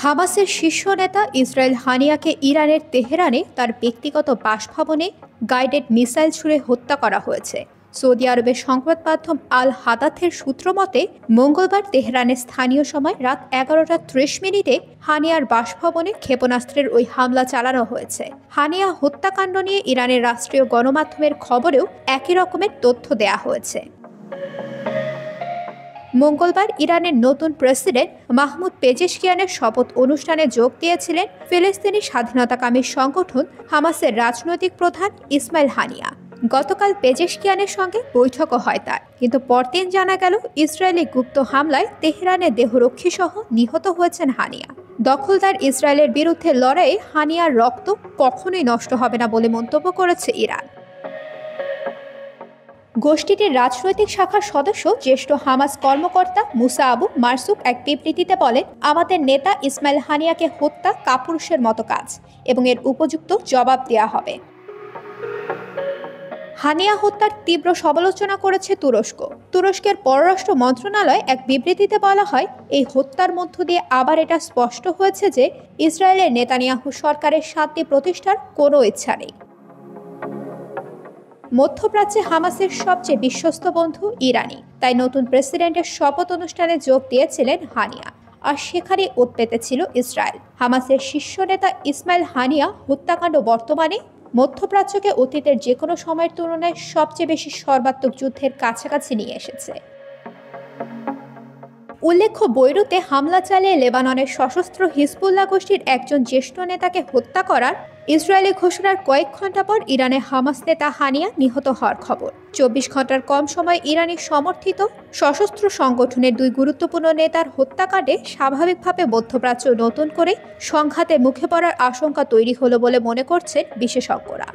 হামাসের শীর্ষ নেতা ইসরায়েল হানিয়াকে ইরানের তেহরানে তার ব্যক্তিগত বাসভবনে গাইডেড মিসাইল ছুড়ে হত্যা করা হয়েছে। সৌদি আরবের সংবাদ মাধ্যম আল হাদাথের সূত্র মতে মঙ্গলবার তেহরানের স্থানীয় সময় রাত 11:30 হানিয়ার বাসভবনে ক্ষেপণাস্ত্রের ওই হামলা চালানো হয়েছে। হানিয়া হত্যাকাণ্ড নিয়ে ইরানের রাষ্ট্রীয় গণমাধ্যমের খবরেও একই রকমের তথ্য দেয়া হয়েছে। মঙ্গলবার ইরানের নতুন প্রেসিডেন্ট মাহমুদ পেজেশকিয়ানের শপথ অনুষ্ঠানে যোগ দিয়েছিলেন ফিলিস্তিনি স্বাধীনতাকামী সংগঠন হামাসের রাজনৈতিক প্রধান ইসমাইল হানিয়া। গতকাল পেজেশকিয়ানের সঙ্গে বৈঠকও হয় তার, কিন্তু পরদিন জানা গেল ইসরায়েলি গুপ্ত হামলায় তেহরানে দেহরক্ষী সহ নিহত হয়েছেন হানিয়া। দখলদার ইসরায়েলের বিরুদ্ধে লড়াইয়ে হানিয়ার রক্ত কখনোই নষ্ট হবে না বলে মন্তব্য করেছে ইরান। গোষ্ঠীটির রাজনৈতিক শাখার সদস্য জ্যেষ্ঠ হামাস কর্মকর্তা মুসা আবু মারসুক এক বিবৃতিতে বলেন, আমাদের নেতা ইসমাইল হানিয়াকে হত্যা কাপুরুষের মতো কাজ এবং এর উপযুক্ত জবাব দেওয়া হবে। হানিয়া হত্যার তীব্র সমালোচনা করেছে তুরস্কের পররাষ্ট্র মন্ত্রণালয় এক বিবৃতিতে বলা হয়, এই হত্যার মধ্য দিয়ে আবার এটা স্পষ্ট হয়েছে যে ইসরায়েলের নেতানিয়াহু সরকারের শান্তি প্রতিষ্ঠার কোনো ইচ্ছা নেই। মধ্যপ্রাচ্যে হামাসের সবচেয়ে বিশ্বস্ত বন্ধু ইরানি, তাই নতুন প্রেসিডেন্টের শপথ অনুষ্ঠানে যোগ দিয়েছিলেন হানিয়া, আর সেখানে ওত পেতেছিল ইসরায়েল। হামাসের শীর্ষ নেতা ইসমাইল হানিয়া হত্যাকাণ্ড বর্তমানে মধ্যপ্রাচ্যকে অতীতের যে কোনো সময়ের তুলনায় সবচেয়ে বেশি সর্বাত্মক যুদ্ধের কাছাকাছি নিয়ে এসেছে। উল্লেখ্য, বৈরুতে হামলা চালিয়ে লেবাননের সশস্ত্র হিজবুল্লাহ গোষ্ঠীর একজন জ্যেষ্ঠ নেতাকে হত্যা করার ইসরায়েলি ঘোষণার কয়েক ঘন্টা পর ইরানে হামাস নেতা হানিয়া নিহত হওয়ার খবর। 24 ঘন্টার কম সময়ে ইরানি সমর্থিত সশস্ত্র সংগঠনের দুই গুরুত্বপূর্ণ নেতার হত্যাকাণ্ডে স্বাভাবিকভাবে মধ্যপ্রাচ্য নতুন করে সংঘাতে মুখে পড়ার আশঙ্কা তৈরি হলো বলে মনে করছেন বিশেষজ্ঞরা।